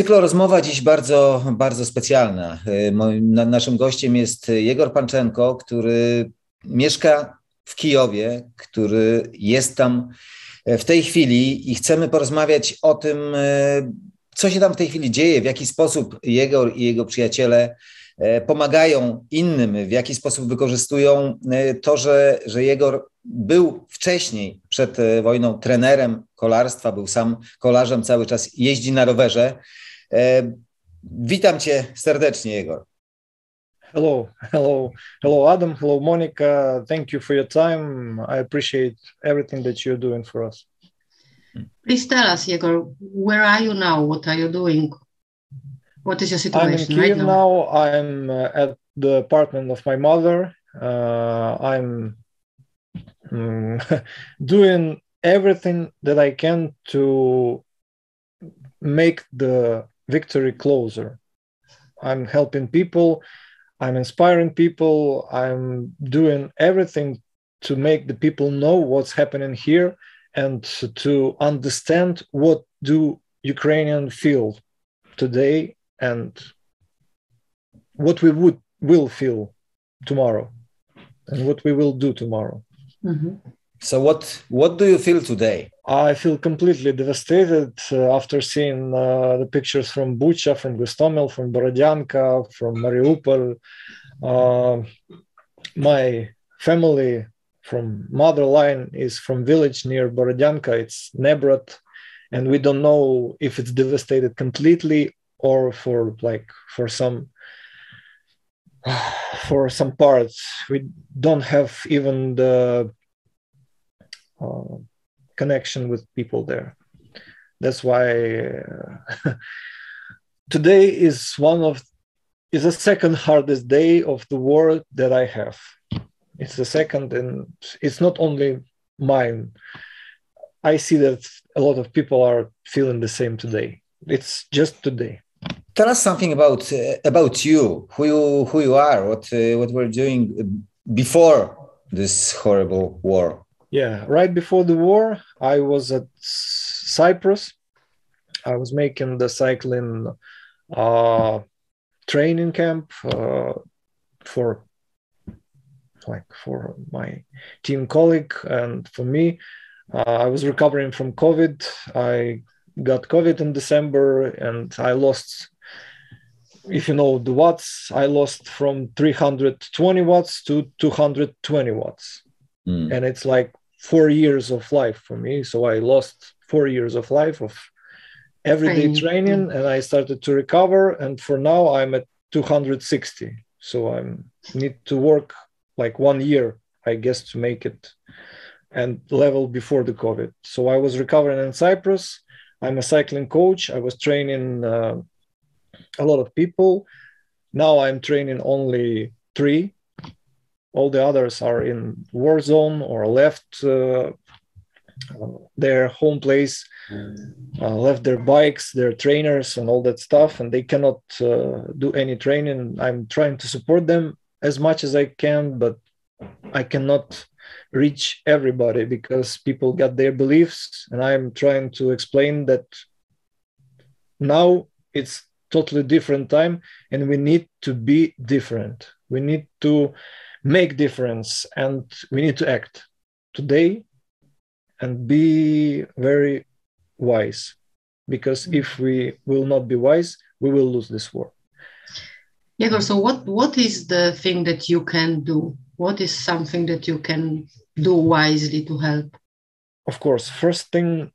Rozmowa dziś bardzo specjalna. Naszym gościem jest Yegor Panchenko, który mieszka w Kijowie, który jest tam w tej chwili i chcemy porozmawiać o tym, co się tam w tej chwili dzieje, w jaki sposób Yegor i jego przyjaciele pomagają innym, w jaki sposób wykorzystują to, że Yegor był wcześniej, przed wojną, trenerem kolarstwa, był sam kolarzem, cały czas jeździ na rowerze. Witam cię serdecznie, Yegor. Hello, Adam. Hello, Monica. Thank you for your time. I appreciate everything that you're doing for us. Please tell us, Yegor, where are you now? What are you doing? What is your situation I'm in Kiev right now? I'm at the apartment of my mother. I'm doing everything that I can to make the victory closer. I'm helping people. I'm inspiring people. I'm doing everything to make the people know what's happening here and to understand what do Ukrainians feel today and what we will feel tomorrow and what we will do tomorrow. Mm-hmm. So what do you feel today? I feel completely devastated after seeing the pictures from Bucha, from Gostomel, from Borodyanka, from Mariupol. My family from mother line is from village near Borodyanka. It's Nebrod, and we don't know if it's devastated completely or for some parts. We don't have even the connection with people there. That's why today is the second hardest day of the war that I have. It's the second, and it's not only mine. I see that a lot of people are feeling the same today. It's just today. Tell us something about you, who you are, what we're doing before this horrible war. Yeah, right before the war, I was at Cyprus. I was making the cycling training camp for my team colleague and for me. I was recovering from COVID. I got COVID in December and I lost, if you know the watts, I lost from 320 watts to 220 watts. And it's like 4 years of life for me. So I lost 4 years of life of everyday training and I started to recover. And for now I'm at 260. So I need to work like 1 year, I guess, to make it and level before the COVID. So I was recovering in Cyprus. I'm a cycling coach. I was training a lot of people. Now I'm training only 3. All the others are in war zone or left their home place, left their bikes, their trainers and all that stuff, and they cannot do any training. I'm trying to support them as much as I can, but I cannot reach everybody because people got their beliefs, and I'm trying to explain that now it's totally different time and we need to be different. We need to make difference and we need to act today and be very wise, because if we will not be wise, we will lose this war. Yegor, so what is the thing that you can do? What is something that you can do wisely to help? Of course, first thing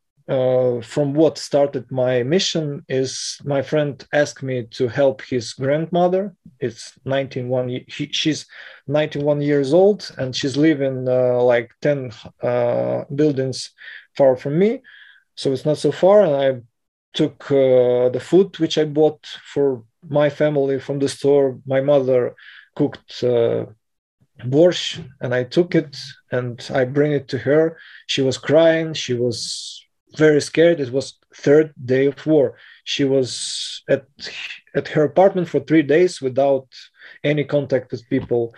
from what started my mission is my friend asked me to help his grandmother. It's 91. She's 91 years old and she's living like 10 buildings far from me. So it's not so far. And I took the food which I bought for my family from the store. My mother cooked borscht and I took it and I bring it to her. She was crying. She was very scared. It was 3rd day of war. She was at her apartment for 3 days without any contact with people.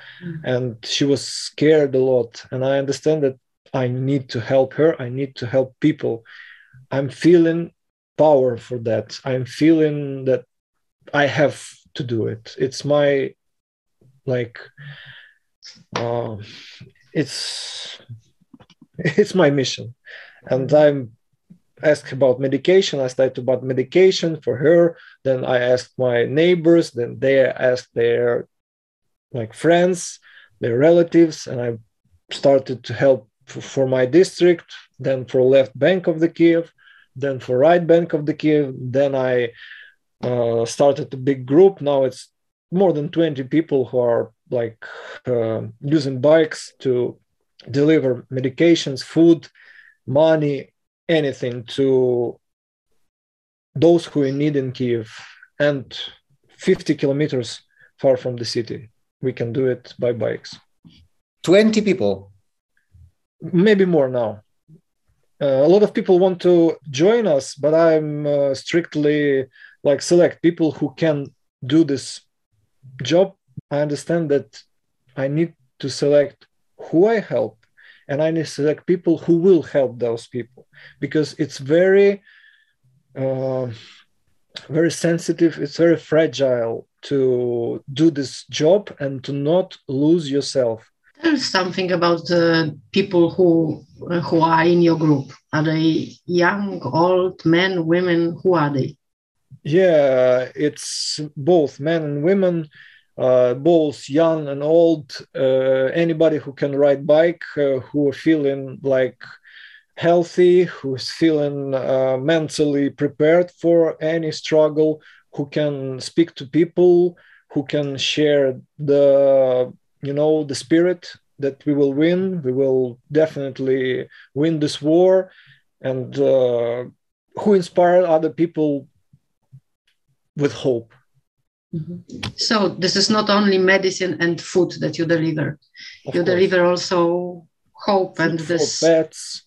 And she was scared a lot. And I understand that I need to help her. I need to help people. I'm feeling power for that. I'm feeling that I have to do it. It's my it's my mission. And I'm asked about medication. I started about medication for her. Then I asked my neighbors. Then they asked their friends, their relatives, and I started to help for my district. Then for left bank of the Kiev, then for right bank of the Kiev. Then I started a big group. Now it's more than 20 people who are using bikes to deliver medications, food, money, anything to those who are in need in Kiev, and 50 kilometers far from the city. We can do it by bikes. 20 people? Maybe more now. A lot of people want to join us, but I'm strictly select people who can do this job. I understand that I need to select who I help, and I need to select people who will help those people, because it's very very sensitive, it's very fragile to do this job and to not lose yourself. Tell us something about the people who are in your group. Are they young, old, men, women? Who are they? Yeah, it's both men and women, both young and old, anybody who can ride bike, who are feeling healthy, who's feeling mentally prepared for any struggle, who can speak to people, who can share the spirit that we will win. We will definitely win this war, and who inspire other people with hope. Mm-hmm. So this is not only medicine and food that you deliver. You deliver also hope and this pets,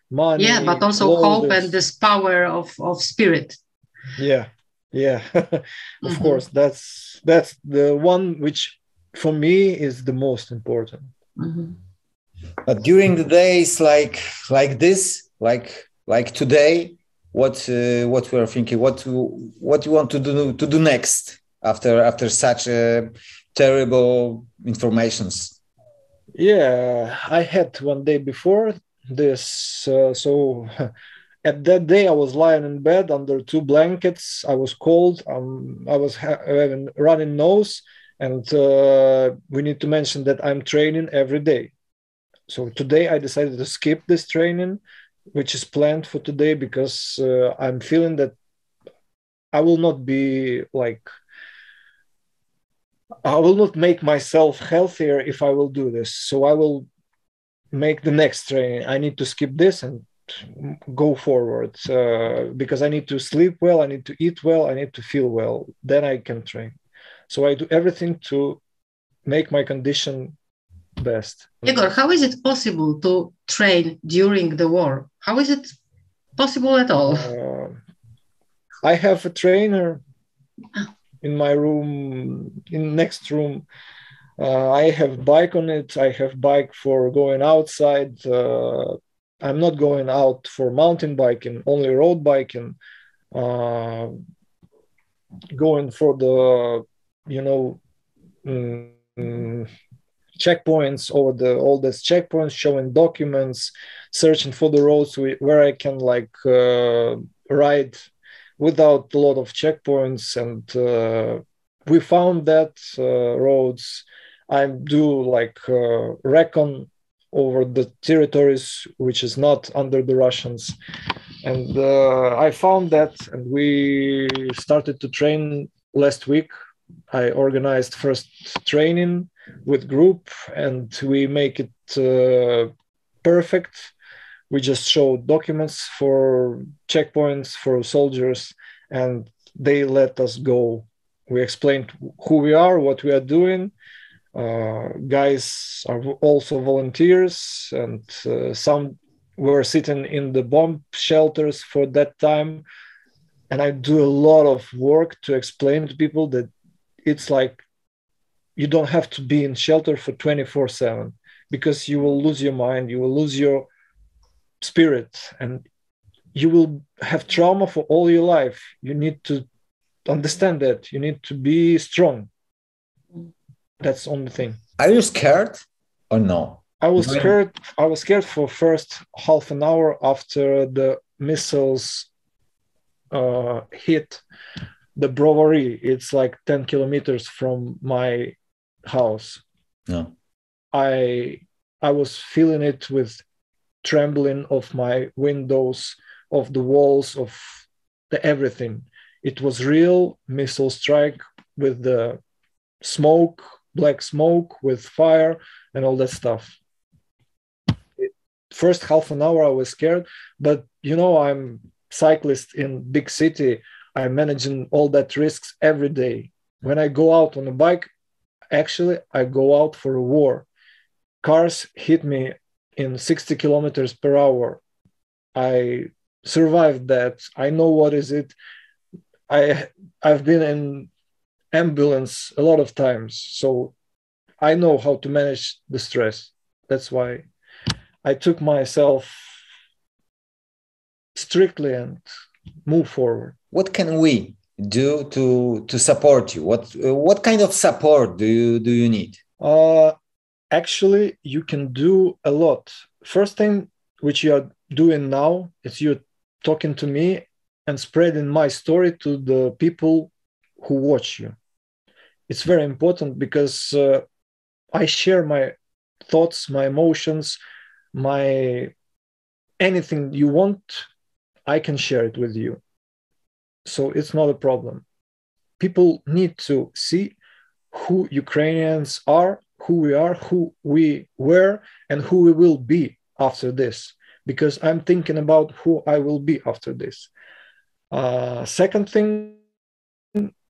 money. Yeah, but also clothes. Hope and this power of spirit. Yeah. Of course, that's the one which for me is the most important. Mm-hmm. But during the days like this, like today, what we are thinking, what you want to do next after such terrible informations? Yeah, I had one day before this, so at that day I was lying in bed under two blankets. I was cold. I was having running nose, and we need to mention that I'm training every day. So today I decided to skip this training, which is planned for today, because I'm feeling that I will not make myself healthier if I will do this. So I will make the next training. I need to skip this and go forward, because I need to sleep well, I need to eat well, I need to feel well. Then I can train. So I do everything to make my condition best. Yegor, how is it possible to train during the war? How is it possible at all? I have a trainer in my room, in next room. I have bike on it. I have bike for going outside. I'm not going out for mountain biking, only road biking. Going for the, checkpoints over all these checkpoints, showing documents, searching for the roads where I can ride without a lot of checkpoints. And we found that roads. I do recon over the territories which is not under the Russians. And I found that, and we started to train last week. I organized first training with group, and we make it perfect. We just show documents for checkpoints for soldiers, and they let us go. We explained who we are, what we are doing. Guys are also volunteers, and some were sitting in the bomb shelters for that time. And I do a lot of work to explain to people that it's you don't have to be in shelter for 24/7, because you will lose your mind, you will lose your spirit, and you will have trauma for all your life. You need to understand that. You need to be strong. That's the only thing. Are you scared or no? I was scared. I was scared for first half an hour after the missiles hit the brewery. It's like 10 kilometers from my house. No. I was feeling it with trembling of my windows, of the walls, of the everything. It was real missile strike with the smoke, black smoke with fire and all that stuff. First half an hour I was scared, but you know, I'm cyclist in big city. I'm managing all that risks every day. When I go out on a bike, actually I go out for a war. Cars hit me in 60 kilometers per hour. I survived that. I know what is it. I've been in ambulance a lot of times, so I know how to manage the stress. That's why I took myself strictly and move forward. What can we do to support you? What kind of support do you need? Actually, you can do a lot. First thing which you are doing now is you're talking to me and spreading my story to the people who watch you. It's very important because I share my thoughts, my emotions, my anything you want, I can share it with you. So it's not a problem. People need to see who Ukrainians are, who we were, and who we will be after this, because I'm thinking about who I will be after this. Second thing,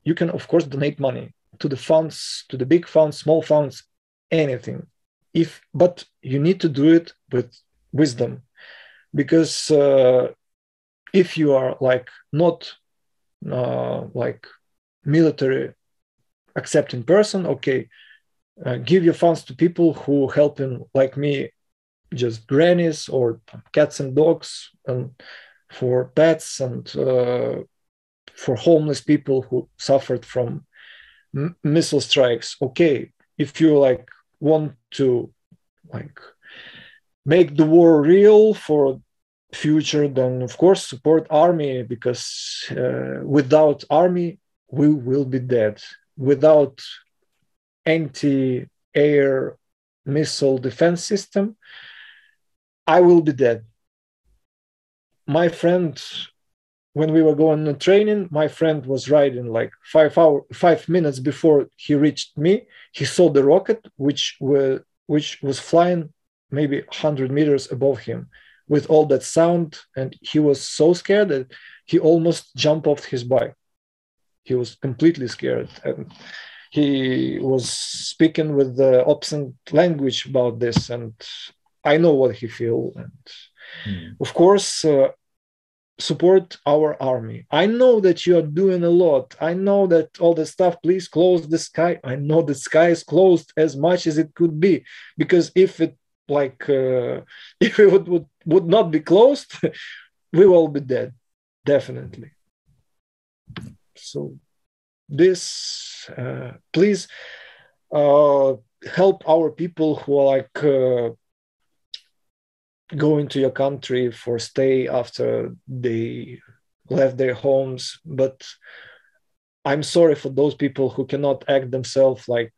you can, of course, donate money to the funds, to the big funds, small funds, anything. But you need to do it with wisdom, because if you are like not like military accepting person, okay, give your funds to people who helping like me, just grannies or cats and dogs, and for pets, and for homeless people who suffered from missile strikes. Okay, if you like want to like make the war real for future, then of course support army, because without army we will be dead. Without anti-air missile defense system, I will be dead. My friend, when we were going on training, my friend was riding like 5 minutes before he reached me. He saw the rocket, which was flying maybe 100 meters above him with all that sound. And he was so scared that he almost jumped off his bike. He was completely scared. And he was speaking with the opposite language about this. And I know what he feels. And of course, support our army. I know that you are doing a lot. I know that all the stuff, please close the sky. I know the sky is closed as much as it could be, because if it like if it would not be closed, we will be dead, definitely. So this please help our people who are like going to your country for stay after they left their homes. But I'm sorry for those people who cannot act themselves like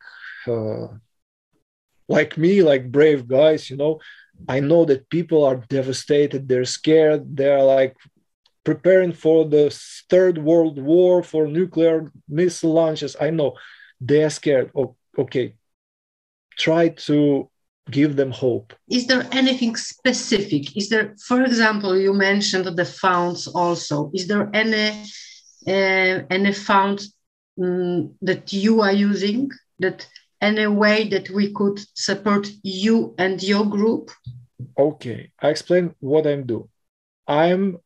me, like brave guys, you know. I know that people are devastated, they're scared, they're like preparing for the Third World War, for nuclear missile launches. I know they are scared. Okay, try to give them hope. Is there anything specific? Is there, for example, you mentioned the funds also. Is there any fund that you are using, that any way that we could support you and your group? Okay, I explain what I'm doing. I'm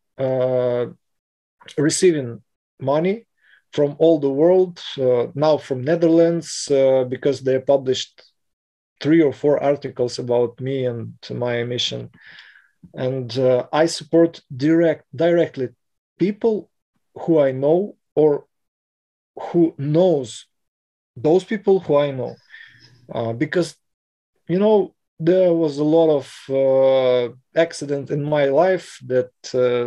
receiving money from all the world, now from Netherlands, because they published 3 or 4 articles about me and my mission. and I support directly people who I know or who knows those people who I know, because there was a lot of accident in my life that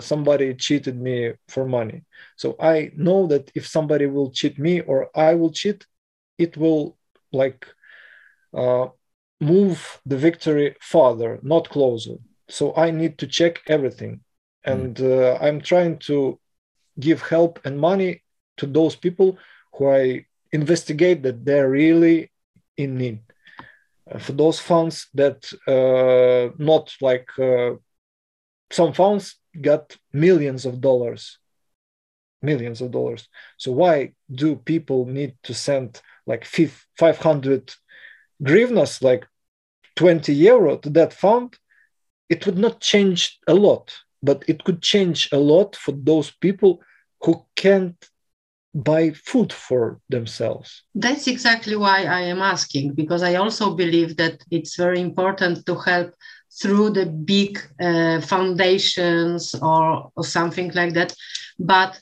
somebody cheated me for money. So I know that if somebody will cheat me or I will cheat, it will move the victory farther, not closer. So I need to check everything. And I'm trying to give help and money to those people who I investigate that they're really in need. For those funds that not some funds got millions of dollars. So why do people need to send 500 grivnas, 20 euro to that fund? It would not change a lot, but it could change a lot for those people who can't buy food for themselves. That's exactly why I am asking, because I also believe that it's very important to help through the big foundations or something like that, but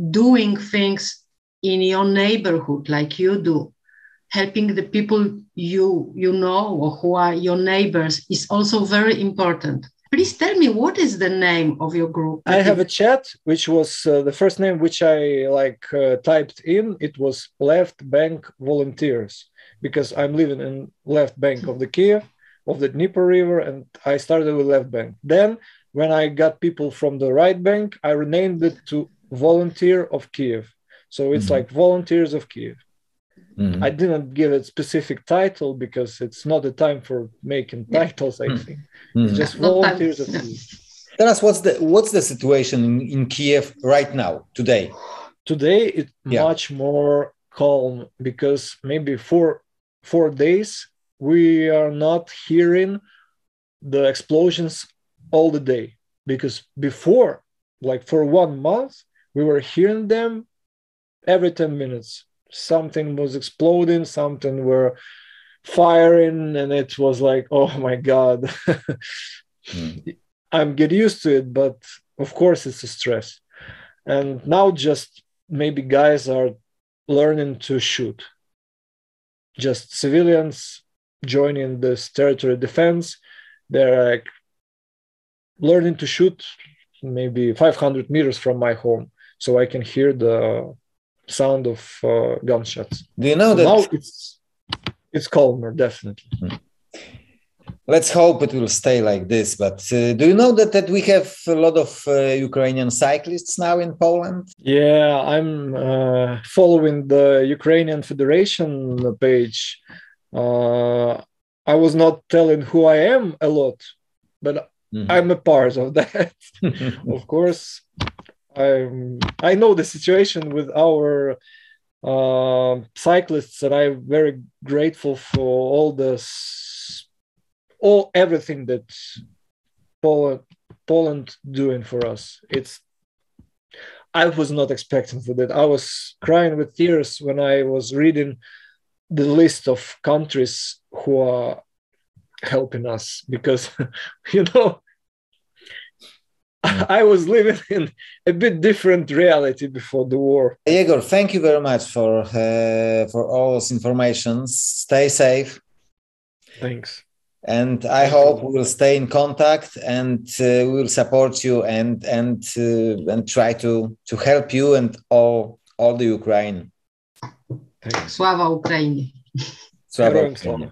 doing things in your neighborhood like you do, helping the people you know or who are your neighbors is also very important. Please tell me, what is the name of your group? I have a chat, which was the first name which I typed in. It was Left Bank Volunteers, because I'm living in left bank of the Kiev, of the Dnieper River, and I started with left bank. Then when I got people from the right bank, I renamed it to Volunteer of Kiev. So it's Volunteers of Kiev. I didn't give it specific title because it's not the time for making titles, I think. It's just Volunteers of Kiev. Tell us what's the situation in Kiev right now, today? Today it's much more calm, because maybe for 4 days we are not hearing the explosions all the day. Because before, for 1 month, we were hearing them every 10 minutes. Something was exploding, something were firing, and it was oh my God. I'm getting used to it, but of course it's a stress. And now just maybe guys are learning to shoot. Just civilians joining this territory defense. They're learning to shoot maybe 500 meters from my home, so I can hear the sound of gunshots. Do you know that now it's calmer, definitely. Let's hope it will stay like this. But do you know that we have a lot of Ukrainian cyclists now in Poland? Yeah, I'm following the Ukrainian Federation page. I was not telling who I am a lot, but I'm a part of that. Of course, I know the situation with our cyclists, and I'm very grateful for everything that Poland doing for us. I was not expecting for that. I was crying with tears when I was reading the list of countries who are helping us, because I was living in a bit different reality before the war. Yegor, thank you very much for all this information. Stay safe. Thanks. And I hope we will stay in contact, and we will support you and try to help you and all the Ukraine. Thanks. Sława Ukrainie. Sława Ukrainie.